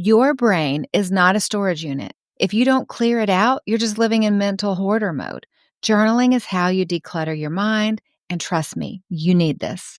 Your brain is not a storage unit. If you don't clear it out, you're just living in mental hoarder mode. Journaling is how you declutter your mind, and trust me, you need this.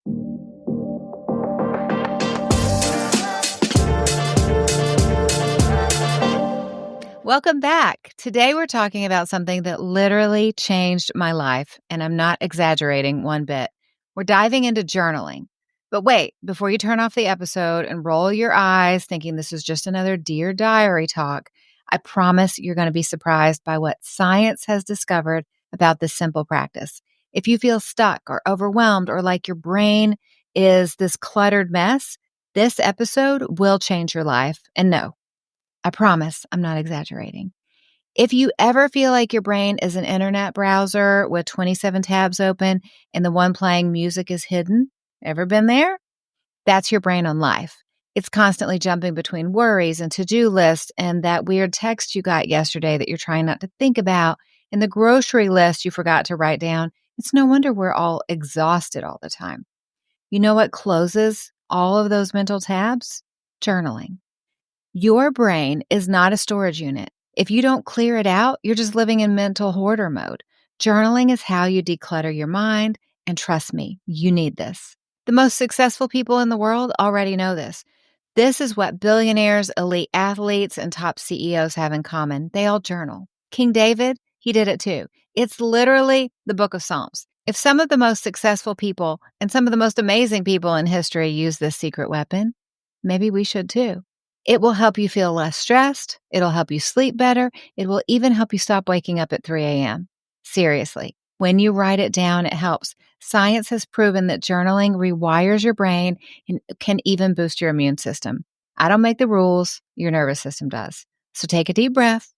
Welcome back. Today we're talking about something that literally changed my life, and I'm not exaggerating one bit. We're diving into journaling. But wait, before you turn off the episode and roll your eyes thinking this is just another Dear Diary talk, I promise you're going to be surprised by what science has discovered about this simple practice. If you feel stuck or overwhelmed or like your brain is this cluttered mess, this episode will change your life. And no, I promise I'm not exaggerating. If you ever feel like your brain is an internet browser with 27 tabs open and the one playing music is hidden, ever been there? That's your brain on life. It's constantly jumping between worries and to-do lists and that weird text you got yesterday that you're trying not to think about and the grocery list you forgot to write down. It's no wonder we're all exhausted all the time. You know what closes all of those mental tabs? Journaling. Your brain is not a storage unit. If you don't clear it out, you're just living in mental hoarder mode. Journaling is how you declutter your mind, and trust me, you need this. The most successful people in the world already know this. This is what billionaires, elite athletes, and top CEOs have in common. They all journal. King David, he did it too. It's literally the book of Psalms. If some of the most successful people and some of the most amazing people in history use this secret weapon, maybe we should too. It will help you feel less stressed. It'll help you sleep better. It will even help you stop waking up at 3 a.m. Seriously, when you write it down, it helps. Science has proven that journaling rewires your brain and can even boost your immune system. I don't make the rules. Your nervous system does. So take a deep breath,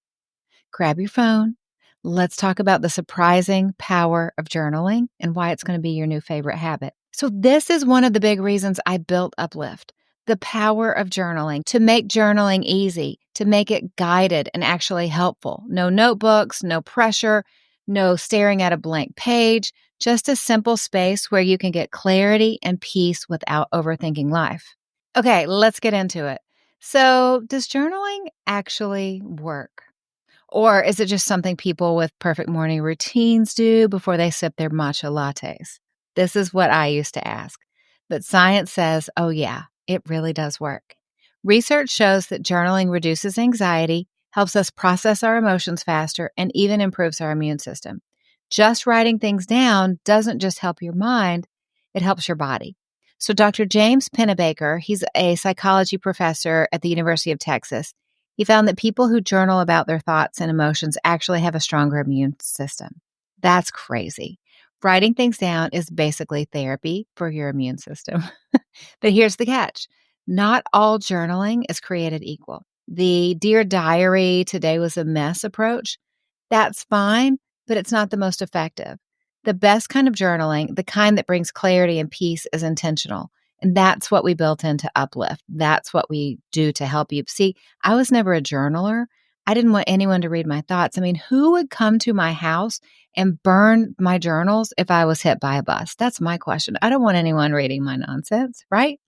grab your phone. Let's talk about the surprising power of journaling and why it's going to be your new favorite habit. So this is one of the big reasons I built Uplift. The power of journaling, to make journaling easy, to make it guided and actually helpful. No notebooks, no pressure, no staring at a blank page, just a simple space where you can get clarity and peace without overthinking life. Okay, let's get into it. So, does journaling actually work? Or is it just something people with perfect morning routines do before they sip their matcha lattes? This is what I used to ask. But science says, oh yeah, it really does work. Research shows that journaling reduces anxiety, helps us process our emotions faster, and even improves our immune system. Just writing things down doesn't just help your mind, it helps your body. So Dr. James Pennebaker, he's a psychology professor at the University of Texas. He found that people who journal about their thoughts and emotions actually have a stronger immune system. That's crazy. Writing things down is basically therapy for your immune system. But here's the catch. Not all journaling is created equal. The Dear Diary, today was a mess approach, that's fine, but it's not the most effective. The best kind of journaling, the kind that brings clarity and peace, is intentional. And that's what we built into Uplift. That's what we do to help you. See, I was never a journaler. I didn't want anyone to read my thoughts. I mean, who would come to my house and burn my journals if I was hit by a bus? That's my question. I don't want anyone reading my nonsense, right?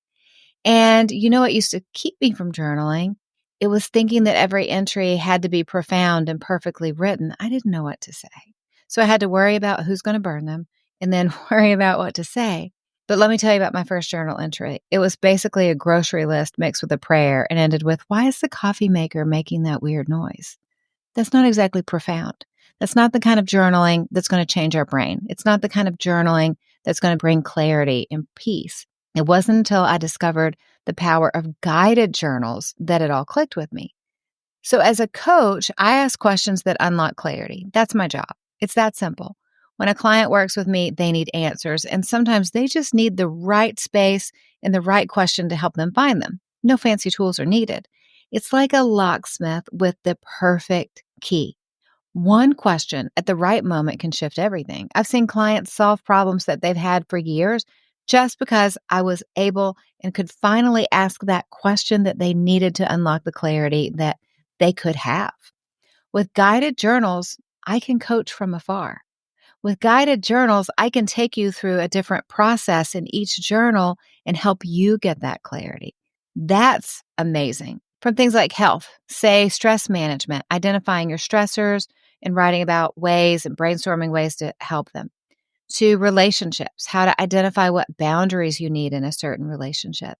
And you know what used to keep me from journaling? It was thinking that every entry had to be profound and perfectly written. I didn't know what to say. So I had to worry about who's going to burn them and then worry about what to say. But let me tell you about my first journal entry. It was basically a grocery list mixed with a prayer and ended with, why is the coffee maker making that weird noise? That's not exactly profound. That's not the kind of journaling that's going to change our brain. It's not the kind of journaling that's going to bring clarity and peace. It wasn't until I discovered the power of guided journals that it all clicked with me. So as a coach, I ask questions that unlock clarity. That's my job. It's that simple. When a client works with me, they need answers, and sometimes they just need the right space and the right question to help them find them. No fancy tools are needed. It's like a locksmith with the perfect key. One question at the right moment can shift everything. I've seen clients solve problems that they've had for years just because I was able and could finally ask that question that they needed to unlock the clarity that they could have. With guided journals, I can coach from afar. With guided journals, I can take you through a different process in each journal and help you get that clarity. That's amazing. From things like health, say stress management, identifying your stressors and writing about ways and brainstorming ways to help them, to relationships, how to identify what boundaries you need in a certain relationship,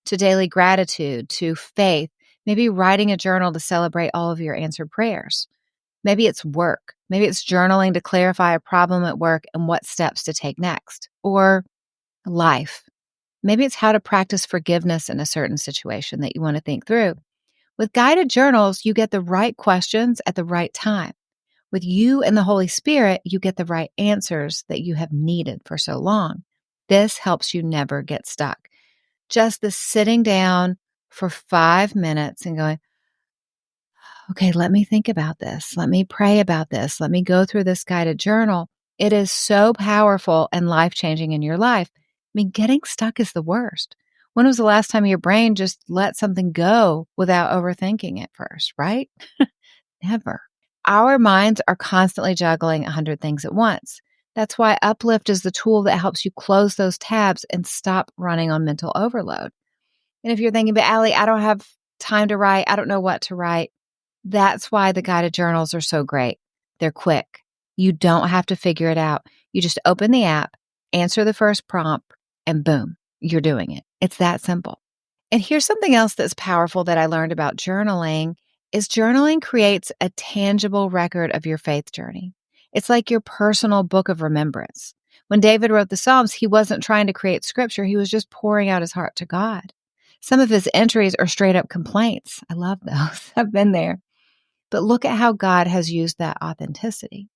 to daily gratitude, to faith, maybe writing a journal to celebrate all of your answered prayers. Maybe it's work. Maybe it's journaling to clarify a problem at work and what steps to take next. Or life. Maybe it's how to practice forgiveness in a certain situation that you want to think through. With guided journals, you get the right questions at the right time. With you and the Holy Spirit, you get the right answers that you have needed for so long. This helps you never get stuck. Just the sitting down for 5 minutes and going, okay, let me think about this. Let me pray about this. Let me go through this guided journal. It is so powerful and life-changing in your life. I mean, getting stuck is the worst. When was the last time your brain just let something go without overthinking it first, right? Never. Our minds are constantly juggling 100 things at once. That's why Uplift is the tool that helps you close those tabs and stop running on mental overload. And if you're thinking, but Allie, I don't have time to write, I don't know what to write, that's why the guided journals are so great. They're quick. You don't have to figure it out. You just open the app, answer the first prompt, and boom, you're doing it. It's that simple. And here's something else that's powerful that I learned about journaling is journaling creates a tangible record of your faith journey. It's like your personal book of remembrance. When David wrote the Psalms, he wasn't trying to create scripture. He was just pouring out his heart to God. Some of his entries are straight up complaints. I love those. I've been there. But look at how God has used that authenticity.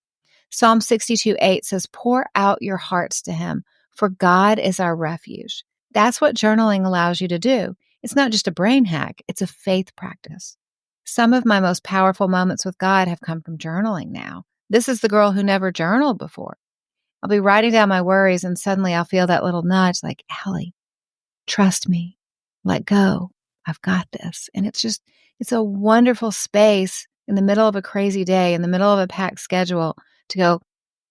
Psalm 62:8 says, pour out your hearts to him, for God is our refuge. That's what journaling allows you to do. It's not just a brain hack, it's a faith practice. Some of my most powerful moments with God have come from journaling now. This is the girl who never journaled before. I'll be writing down my worries and suddenly I'll feel that little nudge like, Allie, trust me, let go. I've got this. And it's a wonderful space in the middle of a crazy day, in the middle of a packed schedule to go,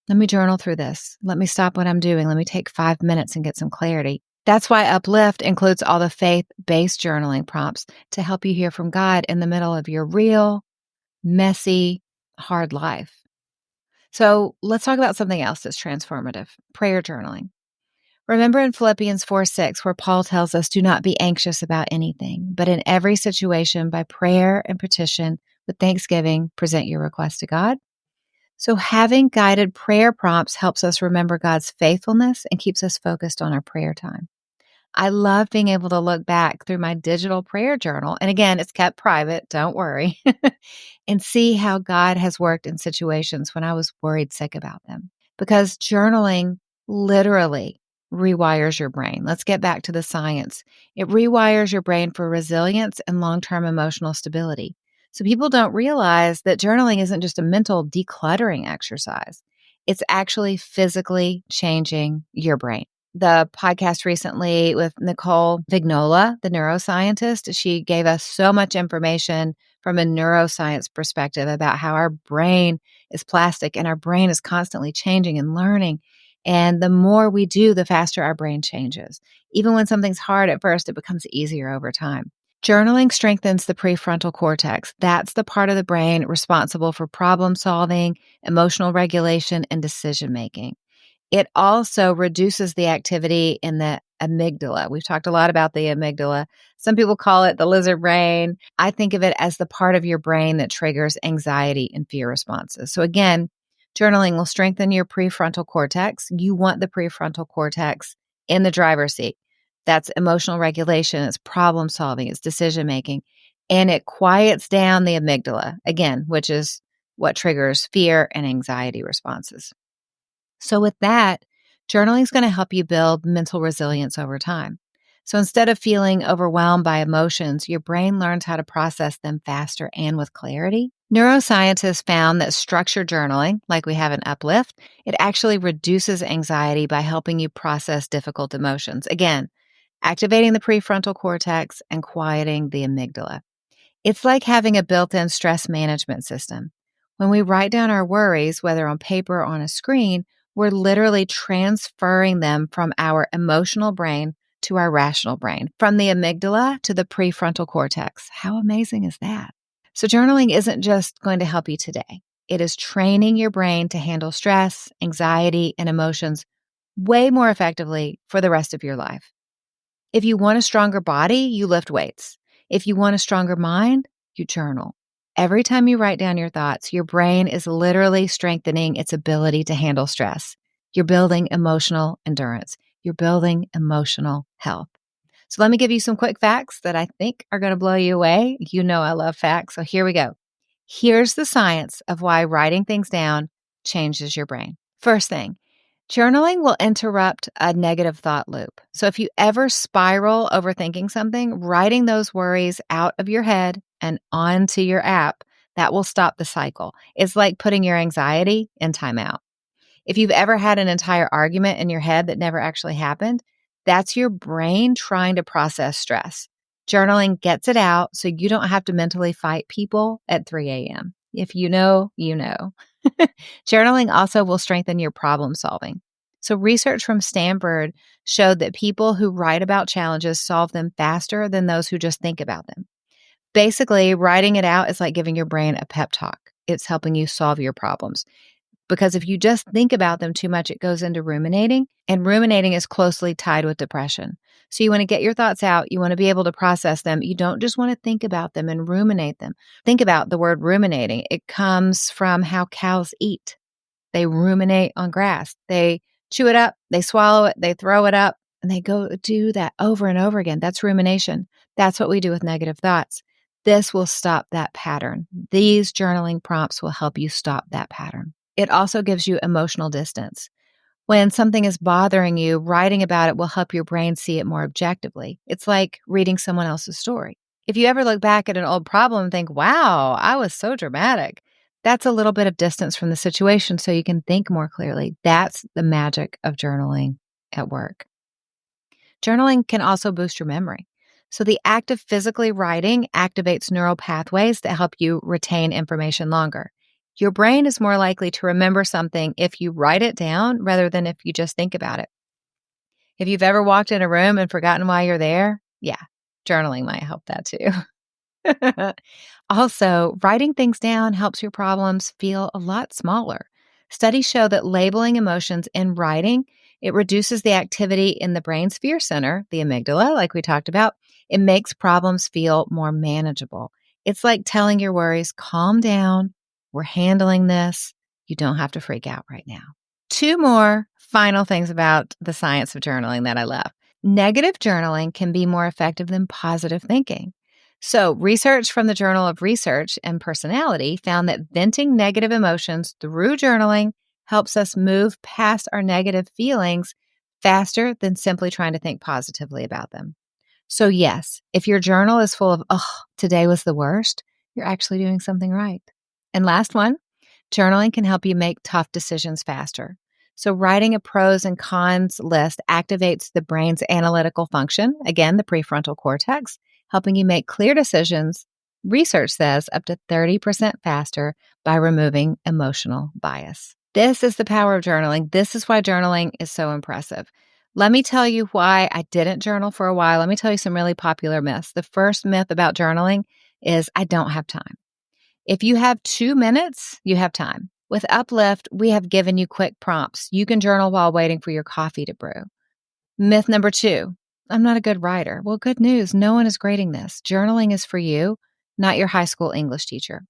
let me journal through this. Let me stop what I'm doing. Let me take 5 minutes and get some clarity. That's why Uplift includes all the faith-based journaling prompts to help you hear from God in the middle of your real, messy, hard life. So let's talk about something else that's transformative, prayer journaling. Remember in Philippians 4:6, where Paul tells us, do not be anxious about anything, but in every situation, by prayer and petition, with thanksgiving, present your request to God. So having guided prayer prompts helps us remember God's faithfulness and keeps us focused on our prayer time. I love being able to look back through my digital prayer journal. And again, it's kept private, don't worry, and see how God has worked in situations when I was worried sick about them. Because journaling literally rewires your brain. Let's get back to the science. It rewires your brain for resilience and long-term emotional stability. So people don't realize that journaling isn't just a mental decluttering exercise. It's actually physically changing your brain. The podcast recently with Nicole Vignola, the neuroscientist, she gave us so much information from a neuroscience perspective about how our brain is plastic and our brain is constantly changing and learning. And the more we do, the faster our brain changes. Even when something's hard at first, it becomes easier over time. Journaling strengthens the prefrontal cortex. That's the part of the brain responsible for problem solving, emotional regulation, and decision making. It also reduces the activity in the amygdala. We've talked a lot about the amygdala. Some people call it the lizard brain. I think of it as the part of your brain that triggers anxiety and fear responses. So again, journaling will strengthen your prefrontal cortex. You want the prefrontal cortex in the driver's seat. That's emotional regulation, it's problem solving, it's decision making, and it quiets down the amygdala, again, which is what triggers fear and anxiety responses. So with that, journaling is going to help you build mental resilience over time. So instead of feeling overwhelmed by emotions, your brain learns how to process them faster and with clarity. Neuroscientists found that structured journaling, like we have in Uplift, it actually reduces anxiety by helping you process difficult emotions. Again, activating the prefrontal cortex and quieting the amygdala. It's like having a built-in stress management system. When we write down our worries, whether on paper or on a screen, we're literally transferring them from our emotional brain to our rational brain, from the amygdala to the prefrontal cortex. How amazing is that? So journaling isn't just going to help you today. It is training your brain to handle stress, anxiety, and emotions way more effectively for the rest of your life. If you want a stronger body, you lift weights. If you want a stronger mind, you journal. Every time you write down your thoughts, your brain is literally strengthening its ability to handle stress. You're building emotional endurance. You're building emotional health. So let me give you some quick facts that I think are going to blow you away. You know I love facts, so here we go. Here's the science of why writing things down changes your brain. First thing, journaling will interrupt a negative thought loop. So if you ever spiral overthinking something, writing those worries out of your head and onto your app, that will stop the cycle. It's like putting your anxiety in timeout. If you've ever had an entire argument in your head that never actually happened, that's your brain trying to process stress. Journaling gets it out so you don't have to mentally fight people at 3 a.m. If you know, you know. Journaling also will strengthen your problem solving. So research from Stanford showed that people who write about challenges solve them faster than those who just think about them. Basically, writing it out is like giving your brain a pep talk. It's helping you solve your problems. Because if you just think about them too much, it goes into ruminating, and ruminating is closely tied with depression. So you want to get your thoughts out. You want to be able to process them. You don't just want to think about them and ruminate them. Think about the word ruminating. It comes from how cows eat. They ruminate on grass. They chew it up, they swallow it, they throw it up, and they go do that over and over again. That's rumination. That's what we do with negative thoughts. This will stop that pattern. These journaling prompts will help you stop that pattern. It also gives you emotional distance. When something is bothering you, writing about it will help your brain see it more objectively. It's like reading someone else's story. If you ever look back at an old problem and think, wow, I was so dramatic, that's a little bit of distance from the situation so you can think more clearly. That's the magic of journaling at work. Journaling can also boost your memory. So the act of physically writing activates neural pathways that help you retain information longer. Your brain is more likely to remember something if you write it down rather than if you just think about it. If you've ever walked in a room and forgotten why you're there, yeah, journaling might help that too. Also, writing things down helps your problems feel a lot smaller. Studies show that labeling emotions in writing, it reduces the activity in the brain's fear center, the amygdala, like we talked about. It makes problems feel more manageable. It's like telling your worries, calm down, we're handling this. You don't have to freak out right now. Two more final things about the science of journaling that I love. Negative journaling can be more effective than positive thinking. So, research from the Journal of Research and Personality found that venting negative emotions through journaling helps us move past our negative feelings faster than simply trying to think positively about them. So, yes, if your journal is full of, oh, today was the worst, you're actually doing something right. And last one, journaling can help you make tough decisions faster. So, writing a pros and cons list activates the brain's analytical function, again, the prefrontal cortex, helping you make clear decisions, research says up to 30% faster by removing emotional bias. This is the power of journaling. This is why journaling is so impressive. Let me tell you why I didn't journal for a while. Let me tell you some really popular myths. The first myth about journaling is I don't have time. If you have 2 minutes, you have time. With Uplift, we have given you quick prompts. You can journal while waiting for your coffee to brew. Myth number 2, I'm not a good writer. Well, good news. No one is grading this. Journaling is for you, not your high school English teacher.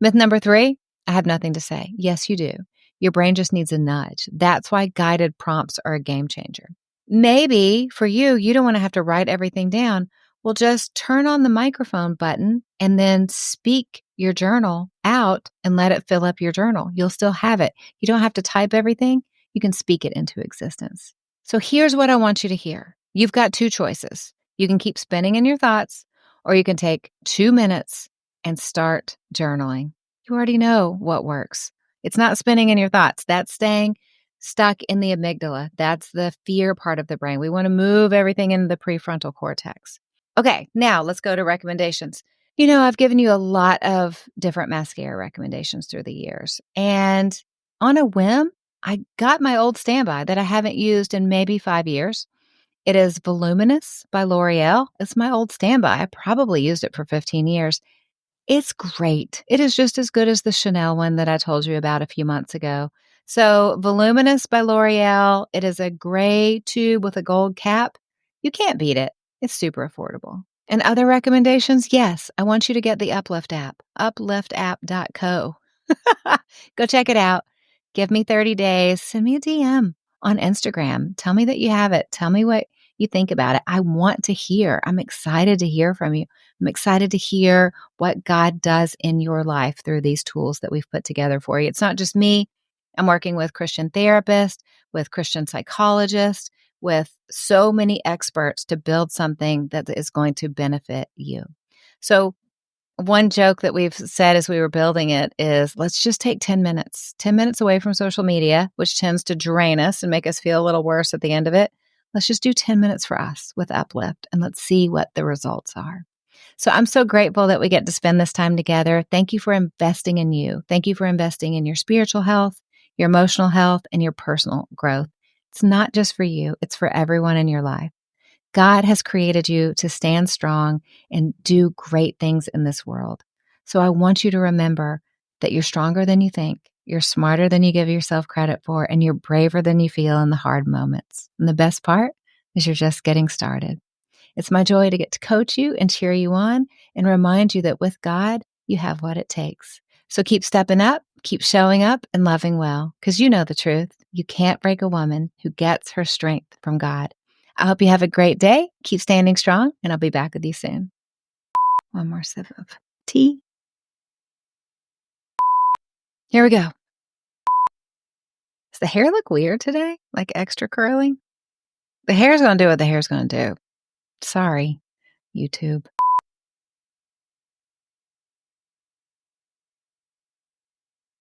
Myth number 3, I have nothing to say. Yes, you do. Your brain just needs a nudge. That's why guided prompts are a game changer. Maybe for you, you don't want to have to write everything down. Well, just turn on the microphone button and then speak your journal out and let it fill up your journal. You'll still have it. You don't have to type everything. You can speak it into existence. So here's what I want you to hear. You've got 2 choices. You can keep spinning in your thoughts, or you can take 2 minutes and start journaling. You already know what works. It's not spinning in your thoughts. That's staying stuck in the amygdala. That's the fear part of the brain. We want to move everything into the prefrontal cortex. Okay, now let's go to recommendations. You know, I've given you a lot of different mascara recommendations through the years. And on a whim, I got my old standby that I haven't used in maybe 5 years. It is Voluminous by L'Oreal. It's my old standby. I probably used it for 15 years. It's great. It is just as good as the Chanel one that I told you about a few months ago. So, Voluminous by L'Oreal, it is a gray tube with a gold cap. You can't beat it. It's super affordable. And other recommendations? Yes, I want you to get the Uplift app, upliftapp.co. Go check it out. Give me 30 days. Send me a DM on Instagram. Tell me that you have it. Tell me what you think about it. I want to hear. I'm excited to hear from you. I'm excited to hear what God does in your life through these tools that we've put together for you. It's not just me. I'm working with Christian therapists, with Christian psychologists, with so many experts to build something that is going to benefit you. So, one joke that we've said as we were building it is let's just take 10 minutes away from social media, which tends to drain us and make us feel a little worse at the end of it. Let's just do 10 minutes for us with Uplift and let's see what the results are. So I'm so grateful that we get to spend this time together. Thank you for investing in you. Thank you for investing in your spiritual health, your emotional health, and your personal growth. It's not just for you, it's for everyone in your life. God has created you to stand strong and do great things in this world. So I want you to remember that you're stronger than you think, you're smarter than you give yourself credit for, and you're braver than you feel in the hard moments. And the best part is you're just getting started. It's my joy to get to coach you and cheer you on and remind you that with God, you have what it takes. So keep stepping up, keep showing up and loving well, because you know the truth. You can't break a woman who gets her strength from God. I hope you have a great day. Keep standing strong, and I'll be back with you soon. One more sip of tea. Here we go. Does the hair look weird today? Like extra curly? The hair's going to do what the hair's going to do. Sorry, YouTube.